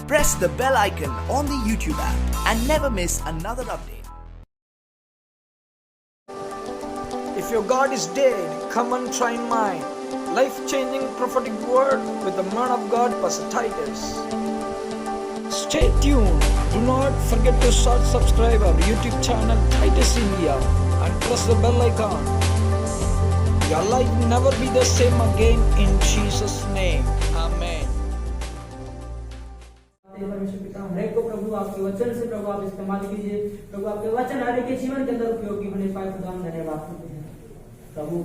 Press the bell icon on the YouTube app and never miss another update. If your God is dead, come and try mine. Life-changing prophetic word with the man of God, Pastor Titus. Stay tuned. Do not forget to subscribe our YouTube channel, Titus India, and press the bell icon. Your life will never be the same again in Jesus' name. Amen. परमेश्वर पिता हर को प्रभु आपके वचन से प्रभु आप इस्तेमाल कीजिए। प्रभु आपके वचन हर एक के जीवन के अंदर उपयोगी होने पाए खुदा हम धन्यवाद करते हैं। प्रभु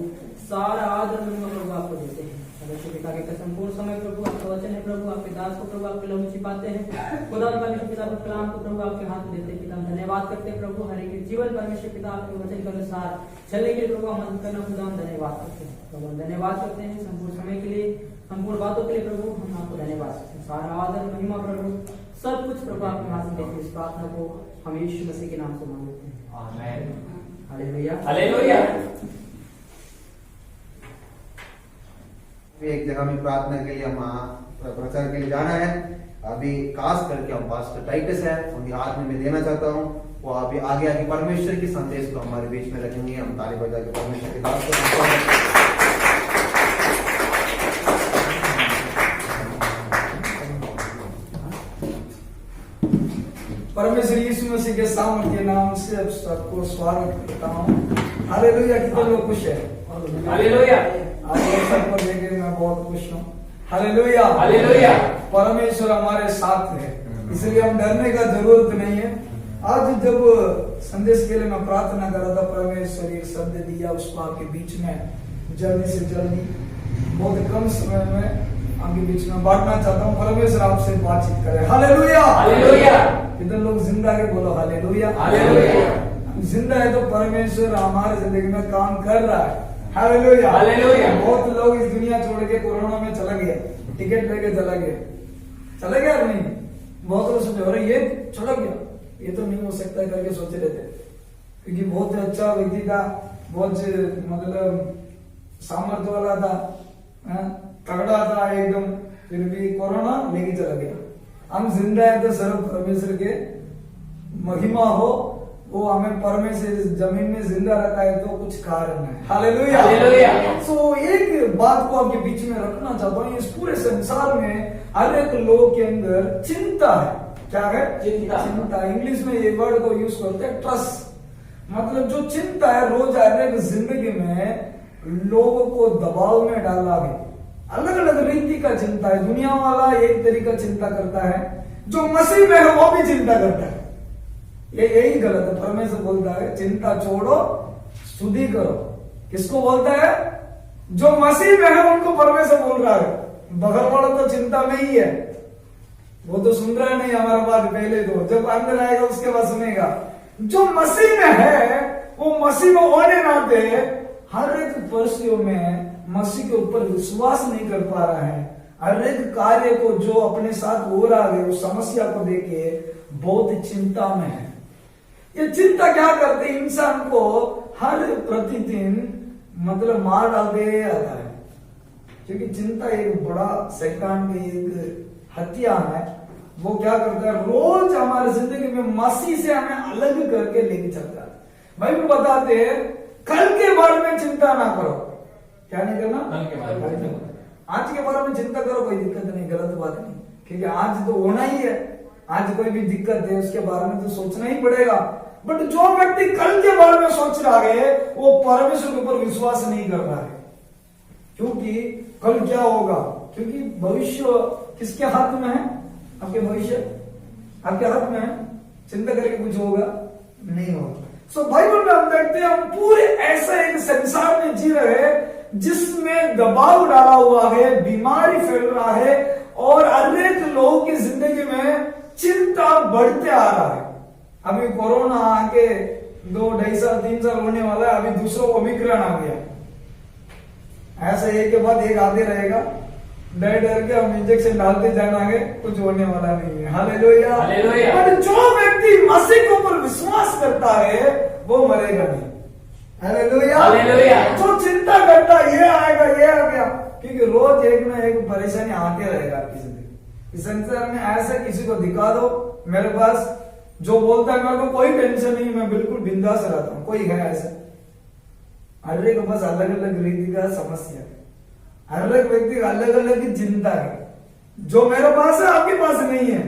सारा आदर महिमा प्रभु आपको देते हैं। परमेश्वर पिता के संपूर्ण समय प्रभु आपका वचन है, प्रभु आपके दास को प्रभु आपके लहू छिपाते हैं। खुदा परमेश्वर पिता के कलाम को प्रभु आपके हाथ में देते हैं। पिता हम धन्यवाद करते हैं प्रभु हर एक जीवन परमेश्वर पिता आपके वचन के अनुसार चलने के लिए प्रभु मदद करना खुदा हम धन्यवाद करते हैं। प्रभु हम धन्यवाद करते हैं संपूर्ण समय के लिए, संपूर्ण बातों के लिए प्रभु हम आपको धन्यवाद करते हैं। सारा आदर महिमा प्रभु सब कुछ प्रभु आपके हाथ में देते हैं। इस प्रार्थना को हम यीशु मसीह के नाम से मांगते हैं, आमीन। Hallelujah hallelujah. एक जगह में प्रार्थना के लिए हम प्रचार के लिए जाना है। अभी खास करके हम पास्टर टाइटस है, उनके हाथ में मैं देना चाहता हूँ। वो अभी आगे परमेश्वर की संदेश को हमारे बीच में रखेंगे। हम ताली बजा के परमेश्वर के दास को परमेश्वर यीशु मसीह के सामर्थ्य नाम से अब सबको स्वागत करता हूँ। हालेलुया। कितने लोग खुश है? हालेलुया। आज सबको देखे मैं बहुत खुश हूँ। Hallelujah hallelujah. परमेश्वर हमारे साथ है, इसलिए हम डरने का जरूरत नहीं है। आज जब संदेश के लिए मैं प्रार्थना कर रहा था, परमेश्वर एक शब्द दिया, उसको आपके बीच में जल्दी से जल्दी बहुत कम समय में आपके बीच में बांटना चाहता हूँ। परमेश्वर आपसे बातचीत करे। Hallelujah hallelujah. कितने लोग जिंदा है? बोलो हालेलुया हालेलुया। जिंदा है तो परमेश्वर हमारे जिंदगी में काम कर रहा है। Hallelujah hallelujah. बहुत लोग इस दुनिया छोड़ के कोरोना में चला गया, टिकट लेके चला गया नहीं। बहुत लोग सोचे अरे ये चला गया, ये तो नहीं हो सकता करके सोचे रहते, क्योंकि बहुत अच्छा व्यक्ति था, बहुत मतलब सामर्थ्य वाला था, तगड़ा था एकदम, फिर भी कोरोना लेके चला गया। हम जिंदा है तो सर्व परमेश्वर के महिमा हो। वो हमें परमेश्वर जमीन में जिंदा रखा है तो कुछ कारण है। Hallelujah hallelujah. सो एक बात को आपके बीच में रखना चाहता हूँ। इस पूरे संसार में हर एक लोग के अंदर चिंता है। क्या है? चिंता। इंग्लिश में ये वर्ड को यूज करते हैं ट्रस्ट। मतलब जो चिंता है रोज हर एक जिंदगी में लोगों को दबाव में डाला है। अलग अलग रीति का चिंता है। दुनिया वाला एक तरीका चिंता करता है, जो मसीह में है वो भी चिंता करता है। ये यही गलत है। परमेश्वर बोलता है चिंता छोड़ो, स्तुति करो। किसको बोलता है? जो मसीह में है उनको परमेश्वर बोल रहा है। बगल वाला तो चिंता में ही है, वो तो सुन रहा नहीं हमारा बात। पहले तो जब अंदर आएगा उसके बाद सुनेगा। जो मसीह में है वो मसीह में होने नाते हर एक परिस्थितियों में मसीह के ऊपर विश्वास नहीं कर पा रहा है। हर एक कार्य को जो अपने साथ हो रहा है, उस समस्या को देखे बहुत चिंता में है। ये चिंता क्या करते? इंसान को हर प्रतिदिन मतलब मार डालते आता है, क्योंकि चिंता एक बड़ा शैतान की एक हथियार है। वो क्या करता है? रोज हमारे जिंदगी में मसीह से हमें अलग करके लेके चलता है। भाई बताते हैं कल के बारे में चिंता ना करो। क्या नहीं करना? आज के बारे में चिंता करो, कोई दिक्कत नहीं, गलत बात नहीं, क्योंकि आज तो होना ही है। आज कोई भी दिक्कत है उसके बारे में तो सोचना ही पड़ेगा। बट जो व्यक्ति कल के बारे में सोच रहा है वो परमेश्वर के ऊपर विश्वास नहीं कर रहा है, क्योंकि कल क्या होगा? क्योंकि भविष्य किसके हाथ में है? आपके भविष्य आपके हाथ में है। चिंता करके कुछ होगा नहीं होगा। सो बाइबल में हम देखते हैं हम पूरे ऐसा एक संसार में जी रहे हैं जिसमें दबाव डाला हुआ है, बीमारी फैल रहा है, और अनेक लोगों की जिंदगी में चिंता बढ़ते आ रहा है। अभी कोरोना आके 2, 2.5 साल 3 साल होने वाला है, अभी दूसरा ओमिक्रॉन आ गया। ऐसा एक के बाद एक आते रहेगा। डर डर के हम इंजेक्शन डालते जाएंगे, कुछ होने वाला नहीं है। Hallelujah hallelujah. पर जो व्यक्ति मसीह के ऊपर विश्वास करता है वो मरेगा नहीं। Hallelujah hallelujah. जो चिंता करता ये आएगा ये आ गया, क्योंकि रोज एक ना एक परेशानी आते रहेगा आपकी जिंदगी। इस संसार में ऐसा किसी को दिखा दो मेरे पास जो बोलता है मेरे को कोई टेंशन नहीं, मैं बिल्कुल बिंदास रहता हूं, कोई है ऐसा? हर एक के पास अलग अलग रीति का समस्या है, हर एक व्यक्ति अलग अलग चिंता है। जो मेरे पास है आपके पास नहीं है,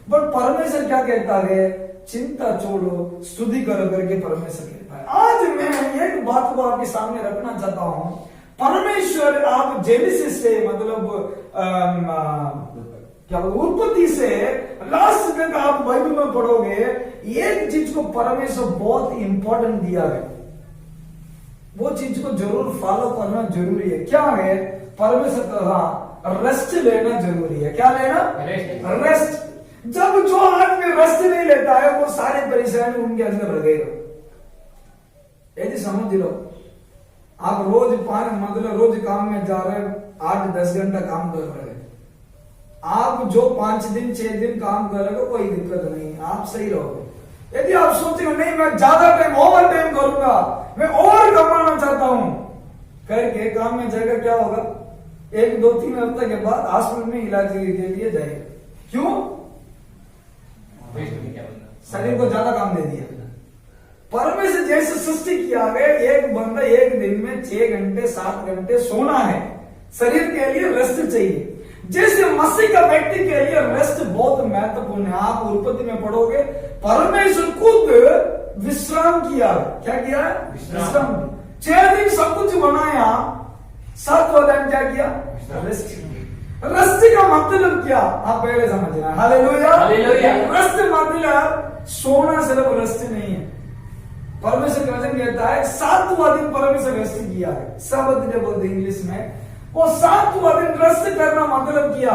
बट परमेश्वर क्या कहता है? चिंता छोड़ो, स्तुति करो करके परमेश्वर कहता है। आज मैं एक बात को आपके सामने रखना चाहता हूं। परमेश्वर आप जेनेसिस से मतलब क्या उत्पत्ति से लास्ट तक आप बाइबल में पढ़ोगे, एक चीज को परमेश्वर बहुत इंपॉर्टेंट दिया है, वो चीज को जरूर फॉलो करना जरूरी है। क्या है? परमेश्वर कहा रेस्ट लेना जरूरी है। क्या लेना? रेस्ट। जब जो आदमी रेस्ट नहीं लेता है वो सारे परेशानी उनके अंदर लगेगा। यदि समझ लो आप रोज मतलब रोज काम में जा रहे हैं, 8-10 घंटा काम कर रहे हैं, आप जो 5 दिन 6 दिन काम करोगे कोई दिक्कत नहीं, आप सही रहोगे। यदि आप सोचेंगे नहीं मैं ज्यादा टाइम ओवर टाइम करूंगा, मैं और कमाना चाहता हूं करके काम में जाएगा, क्या होगा? 1-2-3 हफ्ते के बाद हॉस्पिटल में इलाज के लिए जाएगा। क्यों? शरीर को ज्यादा काम दे दिया। परमेश्वर जैसे सृष्टि किया गया, एक बंदा एक दिन में 6 घंटे 7 घंटे सोना है, शरीर के लिए रेस्ट चाहिए। जैसे मसीह का व्यक्ति के लिए रेस्ट बहुत महत्वपूर्ण है। आप उत्पत्ति में पढ़ोगे परमेश्वर खुद विश्राम किया। क्या किया? विश्राम। 6 दिन सब कुछ बनाया, 7वां दिन क्या किया? रेस्ट। रेस्ट का मतलब क्या? आप पहले समझना। हालेलुया। रेस्ट मतलब सोना सिर्फ रेस्ट नहीं है। परमेश्वर का वचन कहता है 7वां दिन परमेश्वर रेस्ट किया है। सबत जब बोलते इंग्लिश में, वो 7वां दिन रेस्ट करना मतलब किया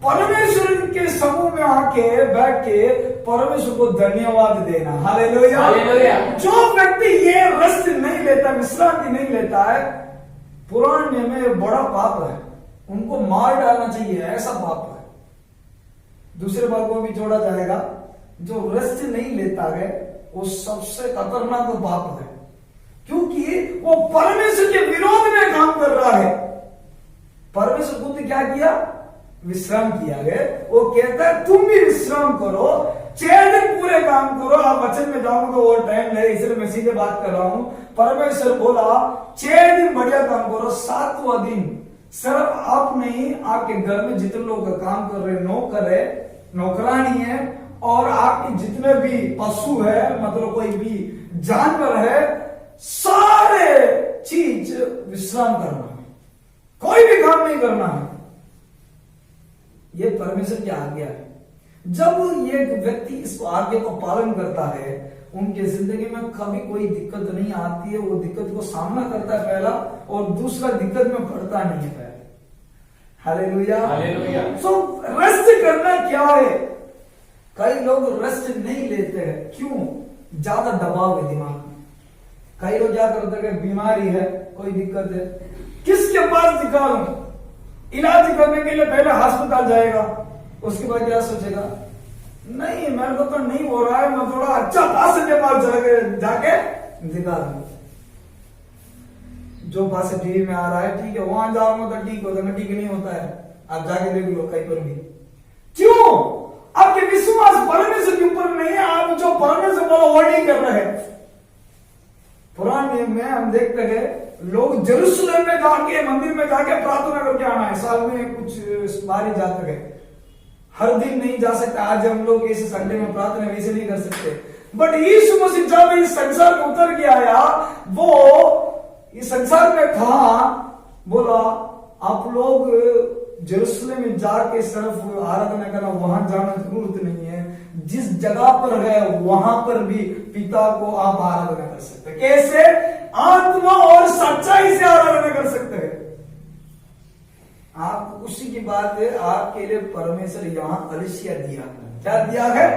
परमेश्वर के समूह में आके बैठ के परमेश्वर को धन्यवाद देना। हालेलुया। जो व्यक्ति ये रेस्ट नहीं लेता, विश्रांति नहीं लेता है, पुराने में बड़ा पाप है, उनको मार डालना चाहिए, ऐसा पाप है। दूसरे बात को भी जोड़ा जाएगा, जो रेस्ट नहीं लेता है वो सबसे खतरनाक पाप है, क्योंकि वो परमेश्वर के विरोध में काम कर रहा है। परमेश्वर खुद क्या किया? विश्राम किया है। वो कहता है तुम भी विश्राम करो, 6 दिन पूरे काम करो। आप वचन में जाऊंगा और टाइम नहीं, इसलिए मैं सीधे बात कर रहा हूं। परमेश्वर बोला 6 दिन बढ़िया काम करो, 7वां दिन सिर्फ आप नहीं, आपके घर में जितने लोग काम कर रहे, नौकर है, नौकरानी है, और आपके जितने भी पशु है, मतलब कोई भी जानवर है, सारे चीज विश्राम करना है, कोई भी काम नहीं करना है। ये परमेश्वर की आज्ञा है। जब एक व्यक्ति इस आज्ञा को पालन करता है, उनके जिंदगी में कभी कोई दिक्कत नहीं आती है। वो दिक्कत को सामना करता है पहला, और दूसरा दिक्कत में पड़ता नहीं है पहले। हालेलुया। सो रेस्ट करना क्या है? कई लोग रेस्ट नहीं लेते हैं। क्यों? ज्यादा दबाव है दिमाग में। कई लोग क्या करते हैं, बीमारी है, कोई दिक्कत है, किसके पास दिखाऊं? इलाज करने के लिए पहले अस्पताल जाएगा, उसके बाद क्या सोचेगा, नहीं मेरे को तो नहीं हो रहा है, मैं थोड़ा अच्छा पास के पास जाके दिखा दूं। जो पास टीवी में आ रहा है ठीक है, वहां जाऊंगा तो ठीक होता है, ठीक नहीं होता है, आप जाके देख लो कहीं पर भी। क्यों? आपके विश्वास परमेश्वर के ऊपर नहीं है, आप जो परमेश्वर बोला वो नहीं कर रहे हैं। पुराने नियम में हम देखते हैं लोग जेरूसलम में जाके, मंदिर में जाके प्रार्थना करके आना है, साल में कुछ बार ही जाते हैं, हर दिन नहीं जा सकते। आज हम लोग ऐसे संडे में प्रार्थना वैसे नहीं कर सकते, बट यीशु मसीह जब इस संसार में उतर के आया, वो इस संसार में था, बोला आप लोग जेरूसलम में जाके सिर्फ आराधना करना, वहां जाना जरूरत नहीं है, जिस जगह पर है वहां पर भी पिता को आप आराधना कर सकते हैं। कैसे? आत्मा और सच्चाई से आराधना कर सकते हैं। आप खुशी की बात है, आपके लिए परमेश्वर यहाँ कलीसिया दिया। क्या दिया है?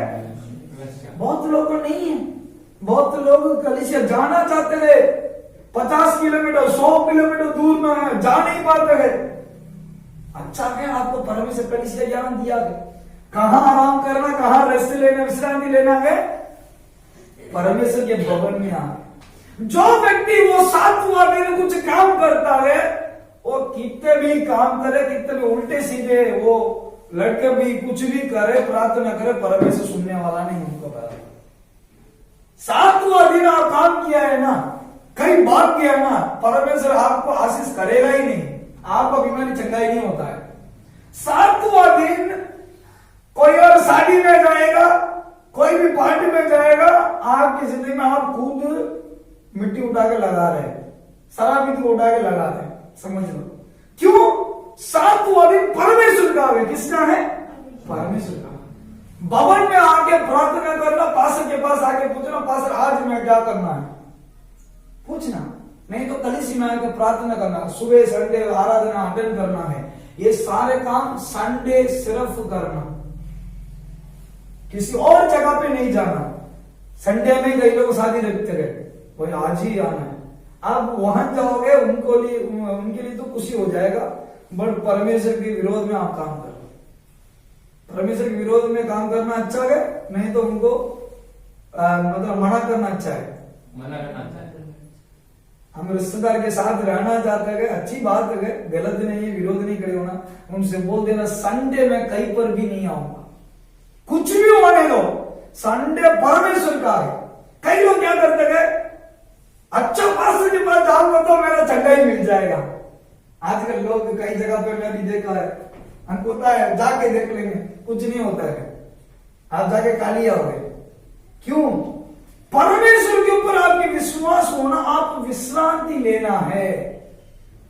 बहुत लोगों को नहीं है, बहुत लोग कलीसिया जाना चाहते हैं, 50 किलोमीटर 100 किलोमीटर दूर में है, जा नहीं पाते हैं। अच्छा है आपको परमेश्वर कलीसिया ज्ञान दिया है, कहां आराम करना, कहां रेस्ट लेना, विश्रांति लेना है, परमेश्वर के भवन में आना। जो व्यक्ति वो 7वां दिन कुछ काम करता है, वो कितने भी काम करे, कितने भी उल्टे सीधे वो लड़के भी कुछ भी करे, प्रार्थना करे, परमेश्वर सुनने वाला नहीं उनको पता। 7वां दिन आप काम किया है ना, कहीं भाग गया ना, परमेश्वर आपको आशीष करेगा ही नहीं, आपका बीमारी चंगा ही नहीं होता है। 7वां दिन कोई और शादी में जाएगा, कोई भी पार्टी में जाएगा, आपकी जिंदगी में आप खुद मिट्टी उठा के लगा रहे हैं, शराब को उठा के लगा रहे हैं, समझ लो। क्यों? 7वां दिन परमेश्वर का है। किसका है? परमेश्वर का। भवन में आके प्रार्थना करना, पास्टर के पास आके पूछना, पास्टर आज मैं क्या करना है, पूछना। नहीं तो कलीसिया में आके प्रार्थना करना, सुबह संडे आराधना अटेंड करना है। ये सारे काम संडे सिर्फ करना, किसी और जगह पे नहीं जाना। संडे में कई लोग शादी रखते रहे, वही आज ही आना है। आप वहां जाओगे, उनके लिए तो खुशी हो जाएगा, बट परमेश्वर के विरोध में आप काम करो। परमेश्वर के विरोध में काम करना अच्छा है, नहीं तो उनको मतलब मना करना अच्छा है। मना करना अच्छा है। हम रिश्तेदार के साथ रहना चाहते हैं, अच्छी बात है, गलत नहीं है, विरोध नहीं करे होना। उनसे बोल देना संडे में कहीं पर भी नहीं आऊंगा, कुछ भी होने दो, संडे परमेश्वर का है। कई लोग क्या करते हैं, अच्छा पास्टर के पास जाऊंगा तो मेरा चंगा ही मिल जाएगा। आजकल लोग कई जगह पे मैं भी देखा है, हमको पता है, जाके देख लेंगे, कुछ नहीं होता है, आप जाके खाली आओगे। क्यों? परमेश्वर के ऊपर आपके विश्वास होना, आप विश्रांति लेना है।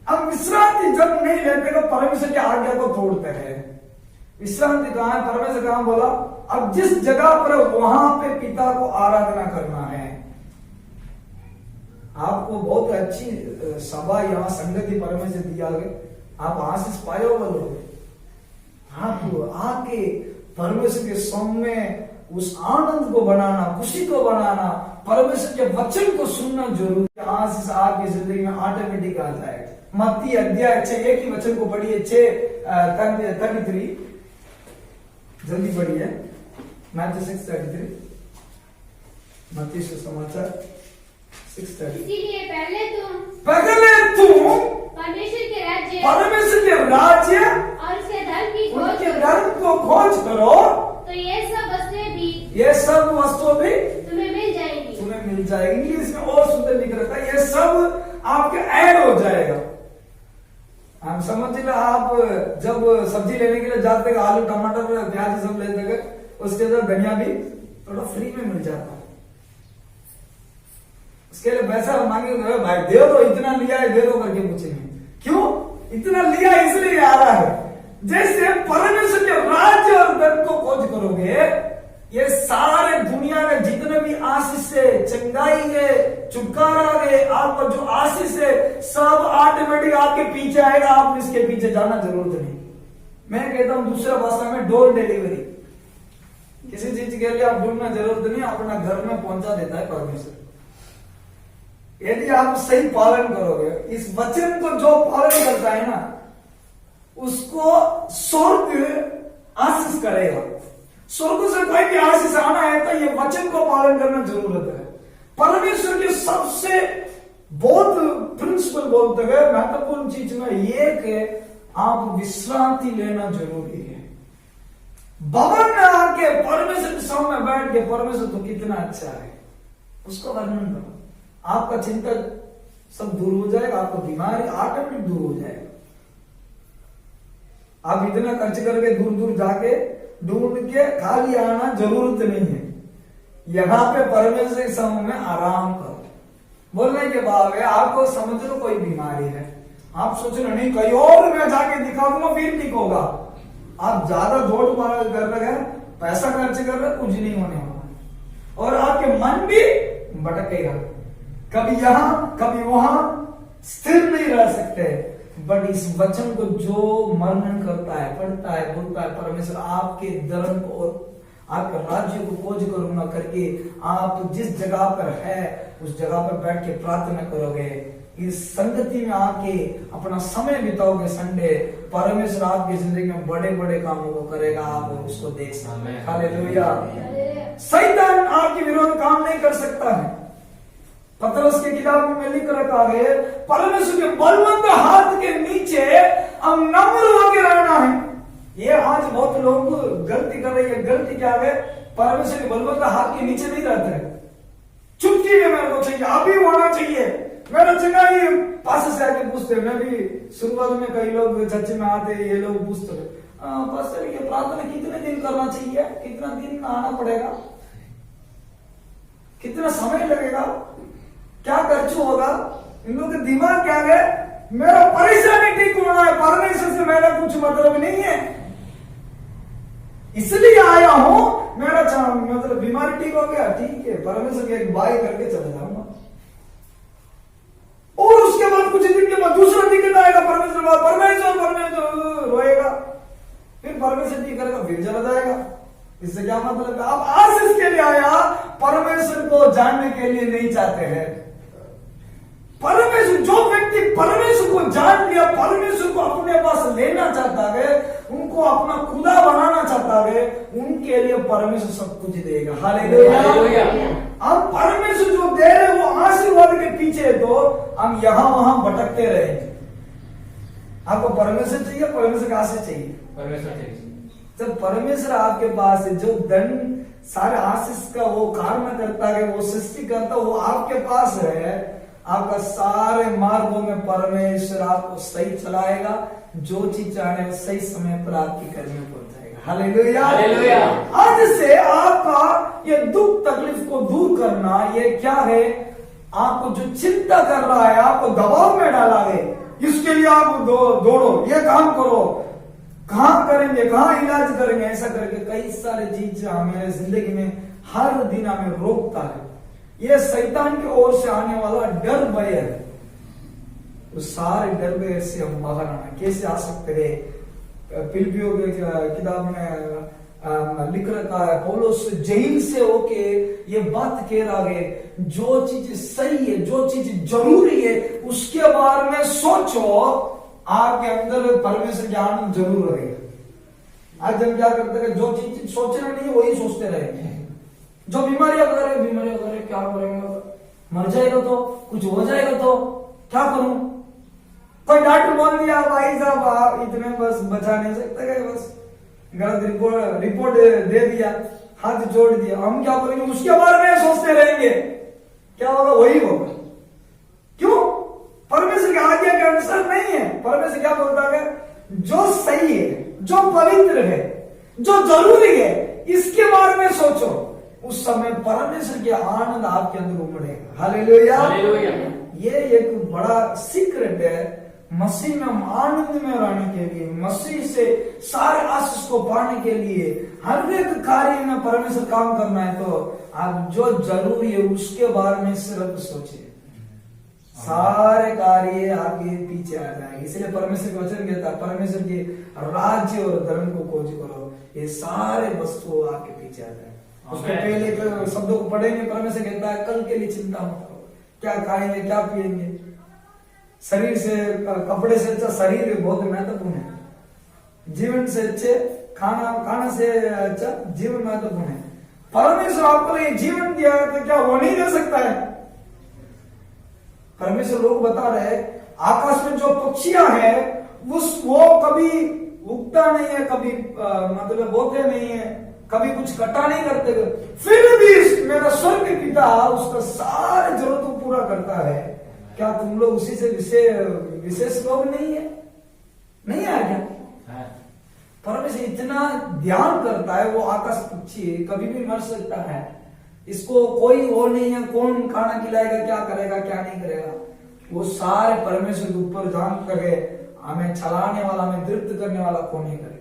अब विश्रांति जब नहीं लेते तो परमेश्वर की आज्ञा को तोड़ते हैं। विश्रांति कहां है? परमेश्वर कहां बोला? अब जिस जगह पर वहां पे पिता को आराधना करना है। आपको बहुत अच्छी सभा यहाँ संगति परमेश्वर दिया गया, आप आशीष पाए हो बोलोगे। आप आके परमेश्वर के सामने उस आनंद को बनाना, खुशी को बनाना, परमेश्वर के वचन को सुनना जरूरी है। आशीष आपकी जिंदगी में ऑटोमेटिक आ जाएगा। मत्ती अध्याय 6, एक ही वचन को पढ़िए, 6:33, जल्दी पढ़िए। मैथ्यू 6:33, मत्ती सुसमाचार 6:33। इसीलिए पहले तुम परमेश्वर के राज्य और उसके धर्म की खोज उनके करो, धर्म को खोज करो, तो ये सब वस्तुएं भी तुम्हें मिल जाएंगी। तुम्हें मिल जाएगी। इंग्लिश में और सुंदर लिख रखा है, ये सब आपके ऐड हो जाएगा। हम समझ लो, आप जब सब्जी लेने के लिए जाते हैं, आलू टमाटर प्याज सब लेते हैं, उसके साथ धनिया भी थोड़ा फ्री में मिल जाता है। उसके लिए पैसा मांगे, भाई दे दो, इतना लिया है दे दो करके पूछेंगे। क्यों इतना लिया? इसलिए आ रहा है। जैसे परमेश्वर के राज्य और धर्म को खोज करोगे, ये सारे दुनिया में जितने भी आशीष है, चंगाई है, छुटकारा है, आपका जो आशीष है, सब ऑटोमेटिक आपके पीछे आएगा। आप इसके पीछे जाना जरूरत नहीं। मैं कहता हूं दूसरा भाषा में डोर डिलीवरी। किसी चीज के लिए आप ढूंढना जरूरत नहीं, अपना घर में पहुंचा देता है परमेश्वर। यदि आप सही पालन करोगे, इस वचन को जो पालन करता है ना, उसको स्वर्ग आशीष करेगा। स्वर्ग से कोई भी आशीष आना है तो ये वचन को पालन करना जरूरत है। परमेश्वर के सबसे बहुत प्रिंसिपल बोलते हुए महत्वपूर्ण चीज में एक है, आप विश्रांति लेना जरूरी है। भवन में आके परमेश्वर के सामने बैठ के, परमेश्वर तो कितना अच्छा है, उसको वर्णन करो। आपका चिंता सब दूर हो जाएगा, आपका बीमारी ऑटोमेटिक दूर हो जाएगा। आप इतना खर्च करके दूर दूर जाके ढूंढ के खाली आना जरूरत नहीं है। यहाँ पे परमेश्वर के सामने में आराम करो। बोलने के बाद आपको समझ लो कोई बीमारी है, आप सोच रहे नहीं कहीं और मैं जाके दिखा दूंगा फिर ठीक होगा। आप ज्यादा दौड़ कर रहे हैं, पैसा खर्च कर रहे, कुछ नहीं होने वाला, और आपके मन भी भटकेगा, कभी यहां कभी वहां, स्थिर नहीं रह सकते। बट इस वचन को जो मनन करता है, पढ़ता है, बोलता है, परमेश्वर आपके धर्म को और आपके राज्य को खोज करूंगा करके, आप जिस जगह पर है उस जगह पर बैठ के प्रार्थना करोगे, इस संगति में आके अपना समय बिताओगे संडे, परमेश्वर आपकी जिंदगी में बड़े बड़े कामों को करेगा, आप उसको देख सकते हैं। हालेलुया। शैतान आपके विरोध काम नहीं कर सकता है। पतरस की किताब में लिख रखा है, परमेश्वर के बलवंत हाथ के नीचे हम नम्र होकर रहना है। ये आज बहुत जो लोग गलती कर रहे हैं, गलती क्या है, परमेश्वर के बलवंत हाथ के नीचे नहीं रहते हैं। चुटकी में मेरे को चाहिए, अभी होना चाहिए। मेरा चंगा ही पास से आके पूछते, मैं भी शुरुआत में कई लोग चर्च में आते, ये लोग पूछते पास्टर ये प्रार्थना कितने दिन करना चाहिए, कितना दिन आना पड़ेगा, कितना समय लगेगा, क्या खर्च होगा। इन लोगों के दिमाग क्या है, मेरा परेशानी ठीक होना है, परमेश्वर से मेरा कुछ मतलब नहीं है, इसलिए आया हूं। मेरा मतलब बीमारी ठीक हो गया, ठीक है, परमेश्वर के एक बाई करके चले जाऊंगा। और उसके बाद कुछ दिन के बाद दूसरा दिक्कत आएगा, परमेश्वर रोएगा, फिर परमेश्वर ठीक करेगा, फिर चला जाएगा। इससे क्या मतलब है, आप आशीष के लिए आया, परमेश्वर को जानने के लिए नहीं चाहते हैं। परमेश्वर, जो व्यक्ति परमेश्वर को जान लिया, परमेश्वर को अपने पास लेना चाहता है, उनको अपना खुदा बनाना चाहता है, उनके लिए परमेश्वर सब कुछ देगा। हालेलुया। अब परमेश्वर जो दे रहे वो आशीर्वाद के पीछे, तो हम यहां वहां भटकते रहेंगे। आपको परमेश्वर चाहिए, परमेश्वर का आशीष चाहिए, परमेश्वर चाहिए। जब परमेश्वर आपके पास है, जो धन सारे आशीष का वो कार्य करता है, वो सृष्टि करता है, वो आपके पास है, आपका सारे मार्गों में परमेश्वर आपको सही चलाएगा। जो चीज चाहे सही समय पर आपकी घर में पहुंचाएगा। हालेलुया। हालेलुया। आज से आपका ये दुख तकलीफ को दूर करना, ये क्या है, आपको जो चिंता कर रहा है, आपको दबाव में डाला है, इसके लिए आप दौड़ो, ये काम करो, कहां करेंगे, कहां इलाज करेंगे, ऐसा करके कई सारे चीज हमें जिंदगी में हर दिन हमें रोकता है। ये शैतान की ओर से आने वाला डर भय है। तो सारे डर भय से हम बाहर आना कैसे आ सकते हैं। फिलिपियों की किताब में लिख रखा है, पौलुस जेल से होके ये बात कह रहा है, जो चीज सही है, जो चीज जरूरी है, उसके बारे में सोचो, आपके अंदर परमेश्वर के आनंद जरूर रहेगा। आज हम क्या करते हैं, जो चीज सोचना नहीं है वही सोचते रहेंगे। जो बीमारियां करे, क्या करेंगे, मर जाएगा तो, कुछ हो जाएगा तो क्या करूं। कोई डॉक्टर बोल दिया, भाई साहब आप इतने बस बचा नहीं सकते गए, बस गलत रिपोर्ट दे दिया, हाथ जोड़ दिया, हम क्या करेंगे, उसके बारे में सोचते रहेंगे, क्या होगा वही होगा। क्यों? परमेश्वर की आज्ञा के अनुसार नहीं है। परमेश्वर क्या बोलता है, जो सही है, जो पवित्र है, जो जरूरी है, इसके बारे में सोचो। उस समय परमेश्वर के आनंद आपके अंदर उमड़ेगा। हालेलुया। हालेलुया। ये एक बड़ा सीक्रेट है, मसीह में हम आनंद में रहने के लिए, मसीह से सारे आशीष को पाने के लिए, हर एक कार्य में परमेश्वर काम करना है, तो आप जो जरूरी है उसके बारे में सिर्फ सोचिए, सारे कार्य आपके पीछे आ जाएंगे। इसलिए परमेश्वर का वचन कहता है, परमेश्वर के राज्य और धर्म को खोज करो, ये सारे वस्तु आपके पीछे आ जाएंगे। उसके पहले शब्दों को पढ़ेंगे, परमेश्वर कहता है, कल के लिए चिंता मत करो, क्या खाएंगे, क्या पिएंगे। शरीर से, कपड़े से अच्छा शरीर बहुत महत्वपूर्ण है। जीवन से अच्छे खाना से अच्छा जीवन महत्वपूर्ण है। परमेश्वर आपको लिए जीवन दिया है, तो क्या वो नहीं दे सकता है। परमेश्वर लोग बता रहे, आकाश में जो पक्षियां हैं, वो कभी उगता नहीं है, कभी मतलब बोते नहीं है, कभी कुछ इकट्ठा नहीं करते, फिर भी मेरा स्वर्ग पिता उसका सारे जरूरत को पूरा करता है। क्या तुम लोग उसी से विशेष लोग नहीं है? नहीं है क्या? परमेश्वर इतना ध्यान करता है, वो आकाश पक्षी कभी भी मर सकता है, इसको कोई वो नहीं है, कौन खाना खिलाएगा, क्या करेगा, क्या नहीं करेगा, वो सारे परमेश्वर के ऊपर जानता है। हमें चलाने वाला, हमें तृप्त करने वाला कौन नहीं करेगा।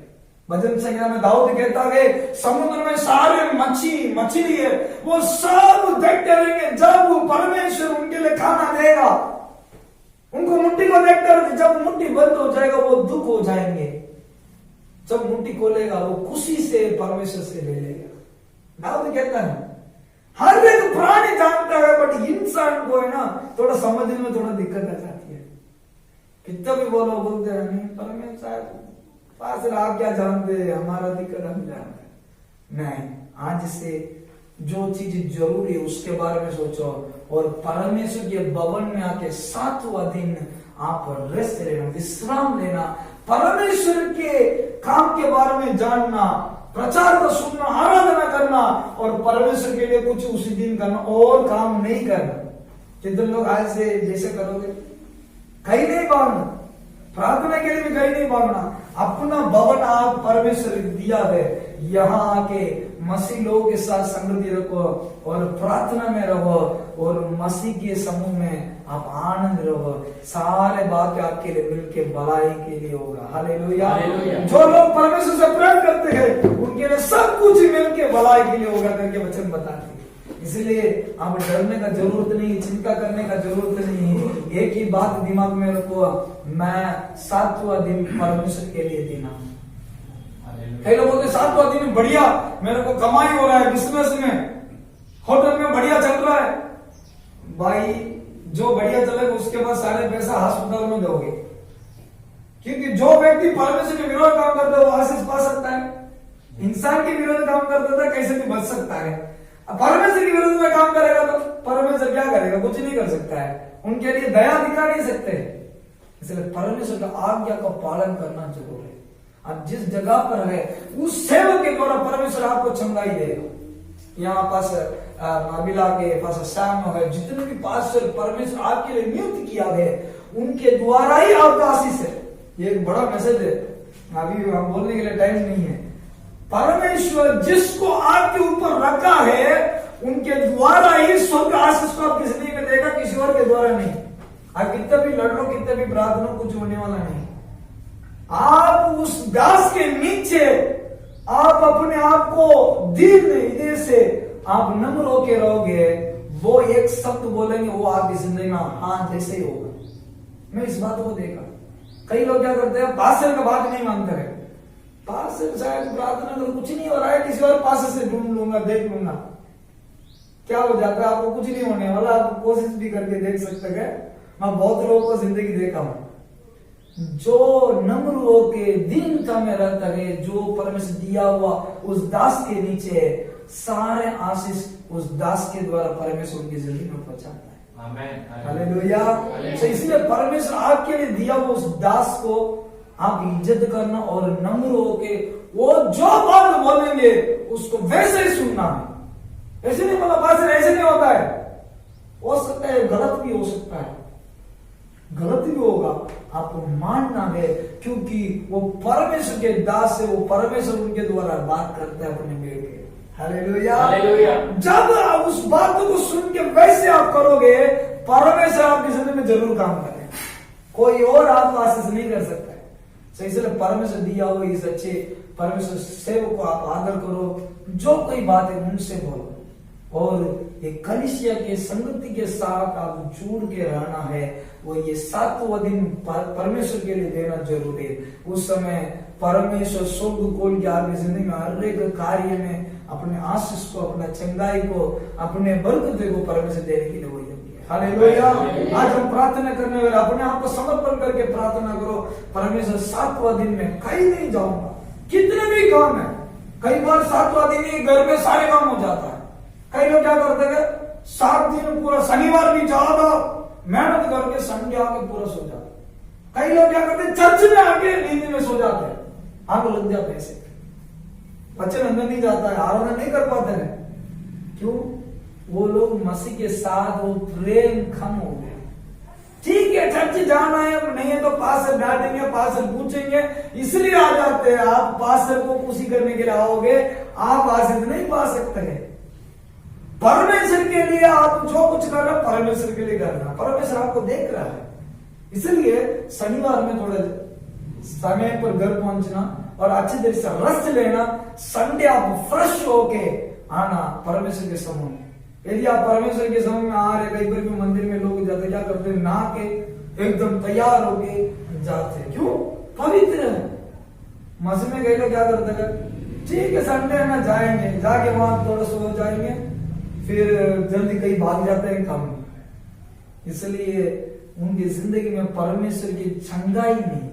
भजन संहिता में दाऊद कहता है, समुद्र में सारे मछली है, वो सब देखते रहेंगे जब परमेश्वर उनके लिए खाना देगा। उनको मुट्ठी को देखते रहते, जब मुट्ठी बंद हो जाएगा वो दुख हो जाएंगे, जब मुट्ठी खोलेगा वो खुशी से परमेश्वर से ले लेगा। दाऊद कहता है, हर एक प्राणी जानता है, बट इंसान को है ना थोड़ा समझने में थोड़ा दिक्कत आ जाती है। कितना भी बोलते हैं, नहीं परमेश्वर पास आप क्या जानते हैं, हमारा दिक्कत हम जानते हैं। नहीं, आज से जो चीज जरूरी है उसके बारे में सोचो, और परमेश्वर के भवन में आके 7वां दिन आप रेस्ट लेना, विश्राम लेना, परमेश्वर के काम के बारे में जानना, प्रचार को सुनना, आराधना करना और परमेश्वर के लिए कुछ उसी दिन करना और काम नहीं करना। कितने लोग आज से जैसे करोगे? कहीं नहीं भागना, प्रार्थना के लिए भी कहीं नहीं भागना। अपना भवन आप परमेश्वर दिया है, यहाँ आके मसीह लोगों के साथ संगति रखो और प्रार्थना में रहो और मसीह के समूह में आप आनंद रहो। सारे बातें आपके लिए मिलके भलाई के लिए होगा। हालेलुया। जो लोग परमेश्वर से प्रेम करते हैं उनके लिए सब कुछ मिलके भलाई के लिए होगा करके वचन बताते हैं। इसलिए आप डरने का जरूरत नहीं, चिंता करने का जरूरत नहीं। एक ही बात दिमाग में रखो, मैं 7वां दिन परमेश्वर के लिए देना। कई लोग बोलते 7वां दिन बढ़िया, मेरे को कमाई हो रहा है, बिजनेस में, होटल में बढ़िया चल रहा है। भाई जो बढ़िया चलेगा उसके बाद सारे पैसा अस्पताल में दोगे, क्योंकि जो व्यक्ति परमेश्वर के विरोध काम करता है वो आशीष पा सकता है। इंसान के विरोध काम करता था कैसे भी बच सकता है। परमेश्वर के विरोध में काम करेगा तो परमेश्वर क्या करेगा? कुछ नहीं कर सकता है। उनके लिए दया दिखा नहीं सकते। इसलिए परमेश्वर का आज्ञा का पालन करना जरूर है। आप जिस जगह पर है उस सेवक के द्वारा परमेश्वर आपको चंगाई देगा। यहाँ पास नाबिला के पास श्याम है, जितने भी पास परमेश्वर आपके लिए नियुक्त किया है उनके द्वारा ही आपका आशीष है। ये एक बड़ा मैसेज है, अभी हम बोलने के लिए टाइम नहीं है। परमेश्वर जिसको आपके ऊपर रखा है उनके द्वारा ही स्वर्ग आशीष को आपकी जिंदगी में देगा, किसी और के द्वारा नहीं। आप कितना भी लड़ लो, कितना भी प्रार्थना, कुछ होने वाला नहीं। आप उस दास के नीचे आप अपने आप को दीन हृदय से आप नम्र होके रहोगे, वो एक शब्द बोलेंगे वो आपकी जिंदगी में हाँ जैसे ही होगा। मैं इस बात को देखा। कई लोग क्या करते हैं, पास्टर का बात नहीं मानते हैं। पास्टर शायद प्रार्थना करो, कुछ नहीं हो रहा है, किसी और पास्टर से ढूंढ लूंगा, देख लूंगा। क्या हो जाता है? आपको कुछ नहीं होने वाला। आप कोशिश भी करके देख सकते हैं। मैं बहुत लोगों को जिंदगी देखा हूं जो नम्र होके दीनता में रहता है, जो परमेश्वर दिया हुआ उस दास के नीचे है, सारे आशीष उस दास के द्वारा परमेश्वर उनकी जिंदगी में पहुंचाता है। हालेलुया। तो इसलिए परमेश्वर आपके लिए दिया हुआ उस दास को आप इज्जत करना और नम्र होके वो जो बात बोलेंगे उसको वैसे ही सुनना है। ऐसे नहीं, मतलब बात ऐसे नहीं होता है। हो सकता है गलत भी हो सकता है, गलत भी होगा, आपको मानना है क्योंकि वो परमेश्वर के दास है। वो परमेश्वर उनके द्वारा बात करता है अपने बेटे। हालेलुया। जब आप उस बात को सुन के वैसे आप करोगे, परमेश्वर आपकी जिंदगी में जरूर काम करेगा। कोई और आपको आशीष नहीं कर सकता है। तो इसलिए परमेश्वर दिया हुआ इस अच्छे परमेश्वर सेवक को आप आदर करो। जो कोई बात है उनसे बोलो और ये कलीसिया के संगति के साथ आप जुड़ के रहना है। वो ये 7वां दिन परमेश्वर के लिए देना जरूरी है। उस समय परमेश्वर स्वर्ग खोल के आपकी जिंदगी में हर एक कार्य में अपने आशीष को, अपना चंगाई को, अपने बरकत को परमेश्वर देने के लिए वही है। हालेलुया। आज हम प्रार्थना करने वाले अपने आप को समर्पण करके प्रार्थना करो। परमेश्वर 7वां दिन में कहीं नहीं जाऊंगा, कितने भी काम है। कई बार 7वां दिन ही घर में सारे काम हो जाता है। कई लोग क्या करते हैं, 7 दिन पूरा शनिवार भी ज्यादा मेहनत करके संडे आके पूरा सो जाते। कई लोग क्या करते हैं, चर्च में आके नींद में सो जाते हैं, आग लग जाते हैं। ऐसे बच्चे अंदर नहीं जाता है, आराधना नहीं कर पाते हैं। क्यों? वो लोग मसीह के साथ वो प्रेम कम हो गया। ठीक है, चर्च जाना है, नहीं है तो पास्टर डांटेंगे, पास्टर पूछेंगे, इसलिए आ जाते हैं। आप पास्टर को खुशी करने के लिए आओगे, आप आशीष नहीं पा सकते हैं। परमेश्वर के लिए आप जो कुछ कर रहे हैं परमेश्वर के लिए करना। परमेश्वर आपको देख रहा है। इसलिए शनिवार में थोड़ा समय पर घर पहुंचना और अच्छी तरह से रेस्ट लेना। संडे आप फ्रेश होके आना परमेश्वर के समूह में। यदि आप परमेश्वर के समूह में आ रहे, कई बार भी मंदिर में लोग जाते क्या करते हैं, नहा के एकदम तैयार होके जाते हैं। क्यों? पवित्र है। मस्जिद में गए लोग क्या करते हैं, ठीक है संडे है ना, जाएंगे, जाके वहां थोड़ा सो जाएंगे, फिर जल्दी कहीं भाग जाते हैं काम। इसलिए उनकी जिंदगी में परमेश्वर की चंगाई नहीं।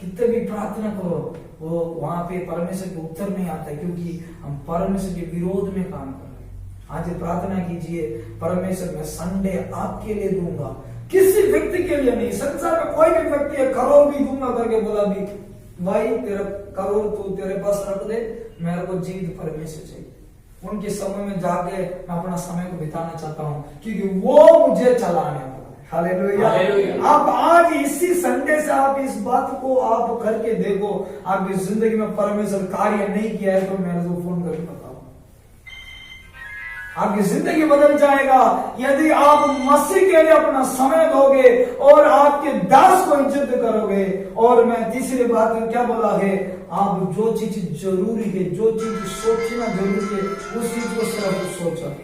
कितने भी प्रार्थना करो वो वहां पे परमेश्वर के उत्तर नहीं आता है, क्योंकि हम परमेश्वर के विरोध में काम कर रहे हैं। आज प्रार्थना कीजिए, परमेश्वर मैं संडे आपके लिए दूंगा, किसी व्यक्ति के लिए नहीं, संसार में कोई भी व्यक्ति है करोड़ भी दूंगा करके बोला भी भाई तेरा करोड़ तू तेरे पास रख दे, मेरे को जीवित परमेश्वर चाहिए। उनके समय में जाके मैं अपना समय को बिताना चाहता हूँ क्योंकि वो मुझे चलाने वाला है। हालेलुया। आप आज इसी संडे से आप इस बात को आप करके देखो, आपकी जिंदगी में परमेश्वर कार्य नहीं किया है तो मेरे को फोन करके बताओ, आपकी जिंदगी बदल जाएगा यदि आप मसीह के लिए अपना समय दोगे और आपके दास को इज्जत करोगे। और मैं तीसरी बात क्या बोला है, आप जो चीज जरूरी है, जो चीज सोचना जरूरी है, उस चीज को सिर्फ सोचो,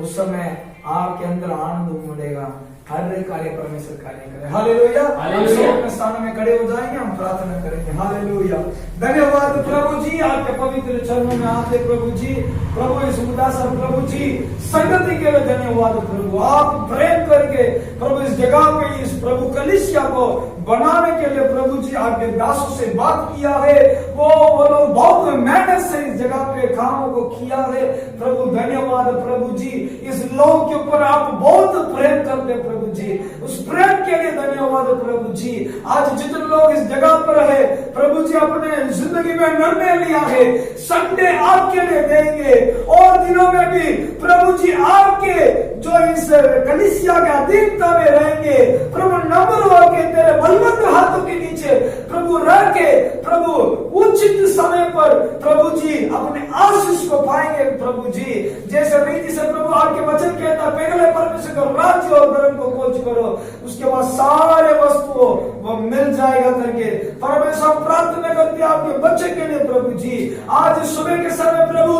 उस समय आपके अंदर आनंद उमड़ेगा, हर कार्य परमेश्वर कार्य करे। हालेलुया। अपने स्थान में खड़े हो जाएंगे, हम प्रार्थना करेंगे। हालेलुया। धन्यवाद प्रभु जी, आपके पवित्र चरणों में आते प्रभु जी, प्रभु इस उदासन प्रभु जी संगति के लिए धन्यवाद प्रभु। आप प्रेम करके प्रभु इस जगह पे इस प्रभु कलीसिया को बनाने के लिए प्रभु जी आपके दासों से बात किया है, वो लोग बहुत मेहनत से इस जगह पे कामों को किया है प्रभु। धन्यवाद प्रभु जी, इस लोग के ऊपर आप बहुत प्रेम करते प्रभु जी, उस प्रेम के लिए धन्यवाद प्रभु जी। आज जितने लोग इस जगह पर है प्रभु जी अपने जिंदगी में निर्णय लिया है संडे आपके लिए देंगे और दिनों में भी प्रभु जी आपके जो इस कलीसिया के अधीनता में रहेंगे प्रभु, नम्र होकर तेरे बलवंत हाथों के नीचे प्रभु रह के प्रभु उचित समय पर प्रभु जी अपने आशीष को पाएंगे प्रभु जी। जैसे रीति से प्रभु आपके वचन कहता पहले परमेश्वर का राज्य और धर्म को खोज करो, उसके बाद सारे वस्तु वो मिल जाएगा करके परमेश्वर प्रार्थना करते आपके बच्चे के लिए प्रभु जी। आज सुबह के समय प्रभु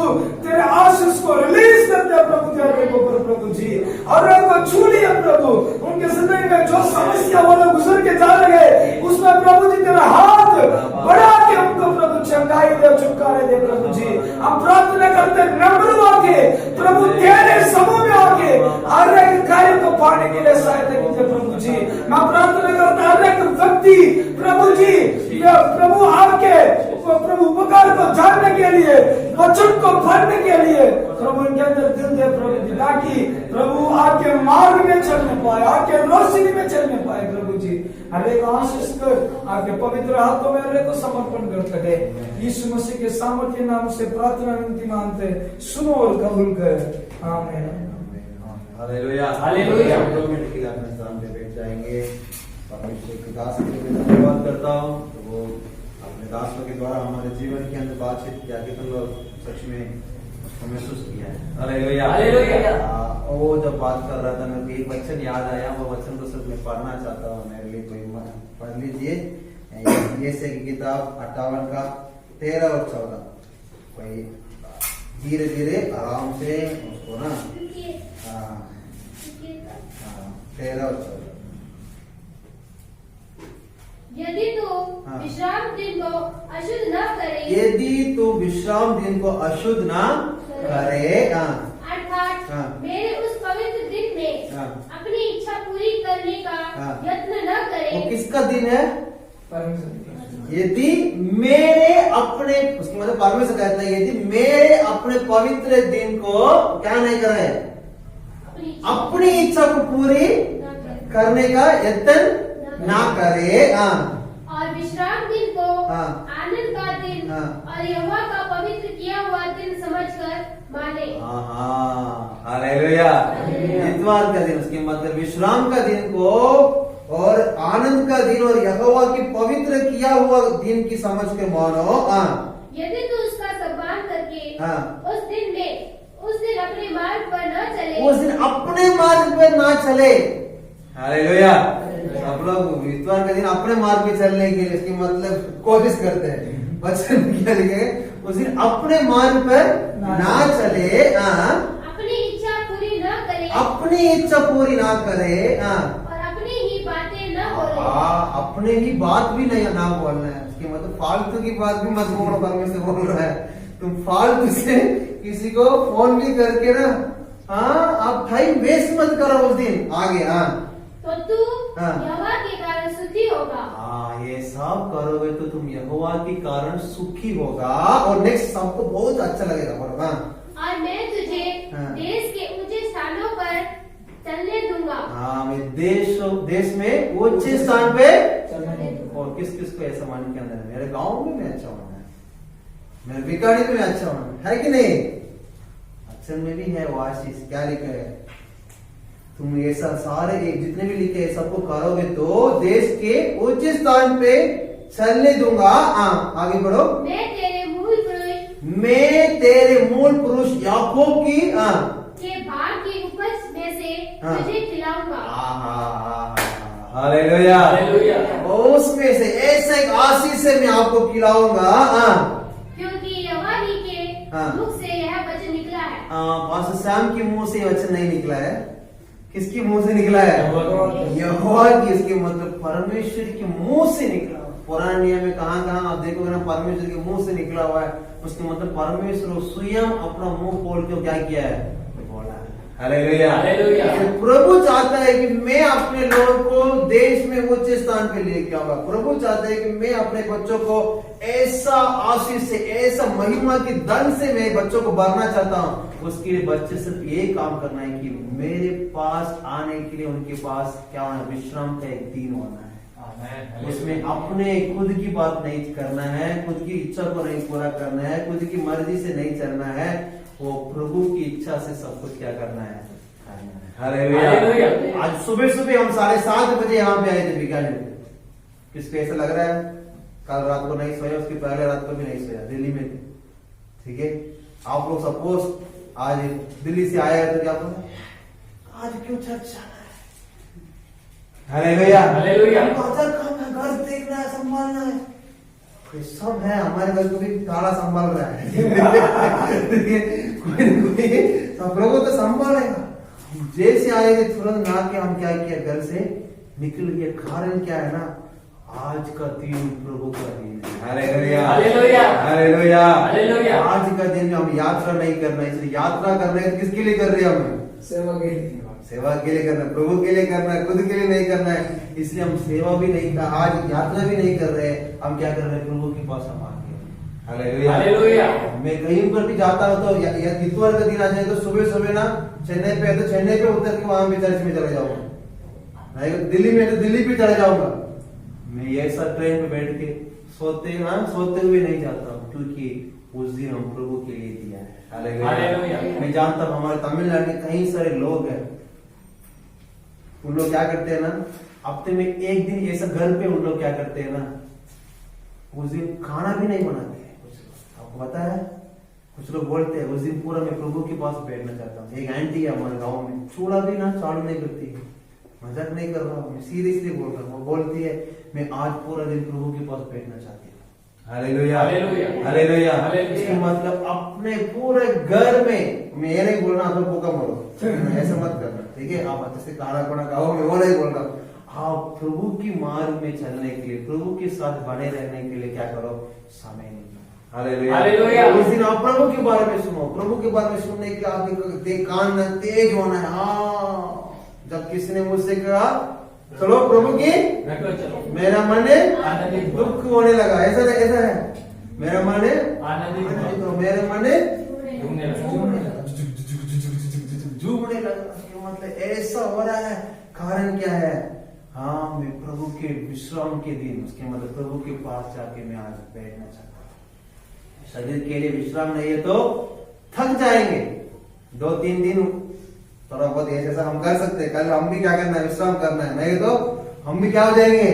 तेरे आशीष को रिलीज करते हैं प्रभु तेरे ऊपर प्रभु जी, और उनको छू लिया प्रभु, उनके जिंदगी में जो समस्या वो लोग गुजर के जा रहे उसमें प्रभु जी तेरा हाथ बढ़ा के उनको प्रभु चंगाई दे, छुटकारे दे प्रभु जी। हम प्रार्थना करते नम्र होके प्रभु तेरे समूह में आके हर एक कार्य को पाने के लिए सहायता कीजिए प्रभु जी। मैं प्रार्थना करता हर एक व्यक्ति प्रभु जी प्रभु आपके प्रभु उपकार को जानने के लिए, वचन को पढ़ने के लिए प्रभु इनके अंदर दिल दे प्रभु जी, ताकि प्रभु आपके मार्ग में चलने पाए, आपके रोशनी में चलने पाए प्रभु जी। हर एक आशीष कर आपके पवित्र हाथों में हर एक को समर्पण करते हैं, यीशु मसीह के सामर्थ्य नाम से प्रार्थना विनती मानते, सुनो और कबूल कर। आमीन। हालेलुया। हालेलुया। 2 मिनट के लिए अपने स्थान पे बैठ जाएंगे। परमेश्वर के दास के लिए धन्यवाद करता हूँ, तो वो अपने दासों के द्वारा हमारे जीवन के अंदर बातचीत किया, कितने लोग सच में उसको महसूस किया है। हालेलुया। हालेलुया। वो जब बात कर रहा था मेरे को एक वचन याद आया, वो वचन को सिर्फ मैं पढ़ना चाहता हूँ, मेरे लिए कोई पढ़ लीजिए। यशायाह की किताब 58 का 13 और 14। कोई धीरे धीरे आराम से उसको ना 13 और 14। यदि तू विश्राम दिन को अशुद्ध न करे, यदि तू विश्राम दिन को अशुद्ध न करे, अर्थात मेरे उस पवित्र दिन में अपनी इच्छा पूरी करने का यत्न न करे। वो किसका दिन है? यदि मेरे अपने, उसका मतलब परमेश्वर कहता है यदि मेरे अपने पवित्र दिन को क्या नहीं करे, अपनी इच्छा को पूरी करने का यत्न ना करे, और विश्राम दिन को आनंद का दिन और यहोवा का पवित्र किया हुआ दिन समझकर माने। हालेलुया। इतवार का दिन, उसके मतलब विश्राम का दिन को और आनंद का दिन और यहोवा की पवित्र किया हुआ दिन की समझ के मानो। यदि तू उसका सम्मान करके उस दिन अपने मार्ग पर न चले, उस दिन अपने मार्ग पर ना चले। हालेलुया। सब लोग इतवार के दिन अपने मार्ग पे चलने के लिए इसकी मतलब कोशिश करते हैं, वचन के लिए उस दिन अपने मार्ग पर ना चले, अपनी इच्छा पूरी न करे, अपनी इच्छा पूरी ना करे, और अपनी ही बातें न बोले। अपने ही बात भी नहीं ना बोलना है, उसके मतलब फालतू की बात भी मत बोलो। परमेश्वर बोल रहा है तुम फालतू से किसी को फोन भी करके ना आप टाइम वेस्ट मत करो उस दिन आगे। तो तू यहोवा के कारण सुखी होगा। ये सब करोगे तो तुम यहोवा के कारण सुखी होगा, और नेक्स्ट सबको बहुत अच्छा लगेगा। और मैं तुझे देश के ऊंचे स्थानों पर चलने दूंगा। दूंगा। हाँ, मैं देश में ऊंचे स्थान पे। और किस किस को ऐसा मन के अंदर है, मेरे गांव में मैं अच्छा होना है, मेरे भिखारी में अच्छा होना है कि नहीं? अक्षर में भी है वो आशीष, क्या लिखा है? तुम ऐसा सारे जितने भी लिखे हैं सबको करोगे तो देश के ऊंचे स्थान पे चलने दूंगा। आगे बढ़ो। मैं तेरे मूल पुरुष याकूब की के भाग की उपज में से तुझे खिलाऊंगा। हालेलुया, उसमें से ऐसा एक आशीष से मैं आपको खिलाऊंगा। क्योंकि यहोवा ही के मुख से यह वचन निकला है। पास्टर सैम के मुंह से वचन नहीं निकला है, किसके मुंह से निकला है? यहोवा की, इसके मतलब परमेश्वर के मुंह से निकला। पुराने नियम में कहां आप देखोगे ना, परमेश्वर के मुंह से निकला हुआ है, उसके मतलब परमेश्वर स्वयं अपना मुंह खोल के क्या किया है, बोला है। हालेलुया, प्रभु चाहता है कि मैं अपने लोगों को देश में ऊंचे स्थान पे लेके आऊंगा। प्रभु चाहता है कि मैं अपने बच्चों को ऐसा आशीष से, ऐसा महिमा के धन से मैं बच्चों को भरना चाहता हूँ। उसके लिए बच्चे सिर्फ ये काम करना है कि मेरे पास आने के लिए उनके पास क्या होना, विश्राम का एक दिन होना है। उसमें अपने खुद की बात नहीं करना है, खुद की इच्छा को नहीं पूरा करना है, खुद की मर्जी से नहीं चलना है, वो प्रभु की इच्छा से सब कुछ क्या करना है। हालेलुया। आज सुबह सुबह हम 7:30 बजे यहाँ पे आए थे बीकानेर में। किसको ऐसा लग रहा है कल रात को नहीं सोया, उसकी पहले रात को भी नहीं सोया, दिल्ली में थे, ठीक है? आप लोग सपोज आज दिल्ली से आए तो क्या आज क्यों चर्च जाना है? हालेलुया, घर देखना है, संभालना है, सब है, हमारे घर को भी ताला संभाल रहा है। कोई प्रभु तो संभालेगा। जैसे आए थे तुरंत ना के हम क्या किया, घर से निकल गए। कारण क्या है ना, आज का दिन प्रभु का दिन है। Hallelujah, hallelujah, hallelujah, hallelujah. आज का दिन में हम यात्रा नहीं करना, इसलिए यात्रा करना है किसके लिए कर रहे हैं? हम सेवा के लिए, सेवा के लिए करना है, प्रभु के लिए करना है, खुद के लिए नहीं करना है। इसलिए हम सेवा भी नहीं, आज यात्रा भी नहीं कर रहे हैं। हम क्या कर रहे हैं, प्रभु के पास हम आके। Hallelujah, hallelujah. मैं कहीं पर भी जाता हूँ तो इतवार का दिन आ जाए तो सुबह सुबह ना चेन्नई पे है तो चेन्नई पे उतर के वहां भी चर्च में चले जाऊंगा। दिल्ली में तो दिल्ली पे चले जाऊंगा। मैं ऐसा ट्रेन पे बैठ के सोते हुए नहीं जाता हूँ, क्योंकि उस दिन हम प्रभु के लिए दिया है। हालेलुया। मैं जानता हूँ हमारे तमिलनाडु में कई सारे लोग हैं, उन लोग क्या करते हैं ना, हफ्ते में एक दिन ऐसा घर पे उन लोग क्या करते हैं ना, उस दिन खाना भी नहीं बनाते हैं। आपको पता है, कुछ लोग बोलते हैं उस दिन पूरा मैं प्रभु के पास बैठना चाहता हूँ। एक आंटी है हमारे गांव में, चूड़ा भी ना चालू नहीं करती है, मजाक नहीं कर रहा हूँ, मैं सीरियसली बोल रहा हूँ। वो बोलती है मैं आज पूरा दिन प्रभु के पास बैठना चाहती हूँ। Hallelujah, hallelujah, hallelujah. इसका मतलब अपने पूरे घर में, मैं ये नहीं बोल रहा आप भूखा मरो, ऐसा मत करना, ठीक है? आप अच्छे से खाना पीना खाओ, मैं वो नहीं बोल रहा। आप प्रभु की मार्ग में चलने के लिए, प्रभु के साथ बने रहने के लिए क्या करो, समय निकालो। हालेलुया। उस दिन आप प्रभु के बारे में सुनो, प्रभु के बारे में सुनने के लिए आपके कान तेज होना है। जब किसी ने मुझसे कहा चलो प्रभु की, मेरा मन दुख होने लगा, ऐसा है, मेरा मन आनंदित, मेरे मन झूमने लगा। मतलब ऐसा हो रहा है, कारण क्या है? हाँ, मैं प्रभु के विश्राम के दिन, उसके मतलब प्रभु के पास जाके मैं आज बैठना चाहता हूँ। शरीर के लिए विश्राम नहीं है तो थक जाएंगे, 2-3 दिन थोड़ा बहुत ऐसा हम कर सकते हैं। कल हम भी क्या करना है, विश्राम करना है, नहीं तो हम भी क्या हो जाएंगे,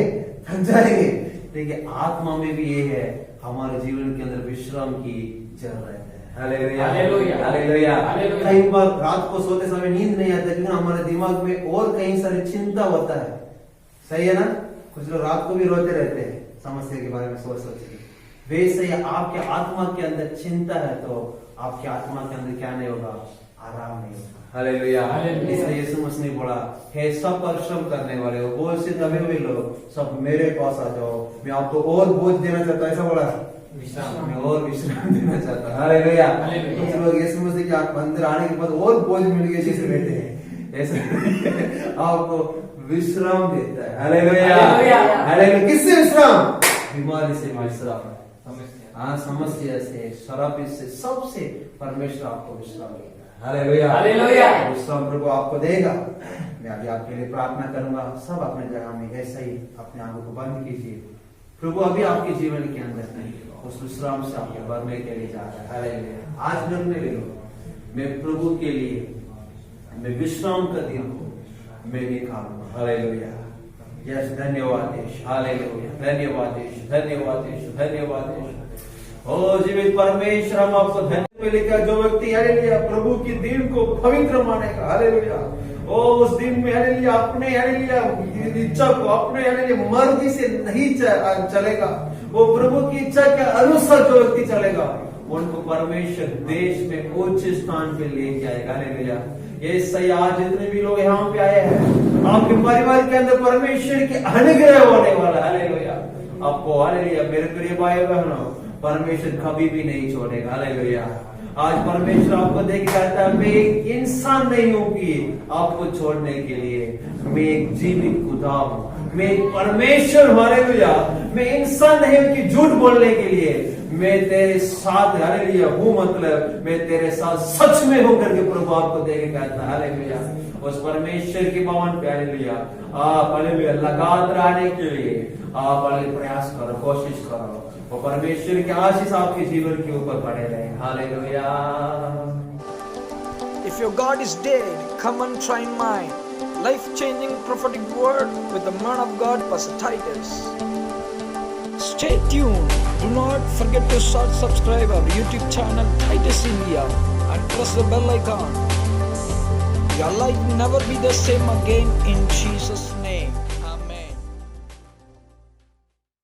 थक जाएंगे। देखिए आत्मा में भी ये है, हमारे जीवन के अंदर विश्राम की जरूरत है। Hallelujah, hallelujah, hallelujah. कई बार रात को सोते समय नींद नहीं आता, क्योंकि हमारे दिमाग में और कई सारी चिंता होता है। सही है ना? कुछ लोग रात को भी रोते रहते हैं समस्या के बारे में सोच के। वैसे ही आपके आत्मा के अंदर चिंता है तो आपके आत्मा के अंदर क्या नहीं होगा, आराम नहीं होगा। हालेलुया, इसलिए यीशु मसीह ने बोला, हे सब परिश्रम करने वाले हो, बोझ से दबे हुए लोग, सब मेरे पास आ जाओ, मैं आपको और बोझ देना चाहता हूँ। ऐसा बोला, मैं और विश्राम देना चाहता हूँ। हालेलुया। कुछ लोग यीशु मसीह के मंदिर आने के बाद और बोझ मिल गए जैसे बैठे हैं, ऐसा आपको विश्राम देता है। Hallelujah, hallelujah. किससे विश्राम? बीमारी से विश्राम, समस्या से, शराब से, सबसे परमेश्वर आपको विश्राम देता है। Hallelujah hallelujah. विश्राम प्रभु आपको देगा। मैं अभी आपके लिए प्रार्थना करूंगा। सब अपने जगह में ऐसा ही अपने आंखों को बंद कीजिए। प्रभु अभी आपके जीवन के अंदर उस विश्राम से आपको भरने के लिए जा रहा है। हालेलुया। आज निर्णय ले लो, मैं प्रभु के लिए मैं विश्राम का दिन मैं निकालूंगा। हालेलुया। यस, धन्यवाद यीशु। हालेलुया। धन्यवाद यीशु, धन्यवाद यीशु, धन्यवाद यीशु। ओ जीवित परमेश्वर, हम आपको धन्यवाद लेकर जो व्यक्ति हालेलुया प्रभु के दिन को पवित्र मानेगा, हालेलुया, ओ उस दिन में हालेलुया अपने हालेलुया इच्छा को अपने हालेलुया मर्जी से नहीं चलेगा, वो प्रभु की इच्छा के अनुसार जो व्यक्ति चलेगा उनको परमेश्वर देश में उच्च स्थान पे ले जाएगा। हालेलुया। ये सही, आज जितने भी लोग यहाँ पे आए हैं आपके परिवार के अंदर परमेश्वर की अनुग्रह होने वाला। हालेलुया। आपको हालेलुया मेरे प्रिय भाई बहनों, परमेश्वर कभी भी नहीं छोड़ेगा। हालेलुया। आज परमेश्वर आपको देख कहता है, मैं एक इंसान नहीं हूं कि आपको छोड़ने के लिए, मैं एक जीवित खुदा हूं, मैं एक परमेश्वर। हालेलुया। मैं इंसान नहीं हूं कि झूठ बोलने के लिए, मैं तेरे साथ हालेलुया हूं, मतलब मैं तेरे साथ सच में होकर के प्रभु आपको देख कहता है। हालेलुया। उस परमेश्वर की भवन पे हालेलुया आप हालेलुया लगातार आने के लिए आप हालेलुया प्रयास करो, कोशिश करो, वो परमेश्वर की आशीष आपके जीवन के ऊपर पड़े रहे। Hallelujah. If your God is dead, come and try mine. Life-changing prophetic word with the man of God, Pastor Titus. Stay tuned. Do not forget to subscribe our YouTube channel, Titus India, and press the bell icon. Your life will never be the same again in Jesus' name.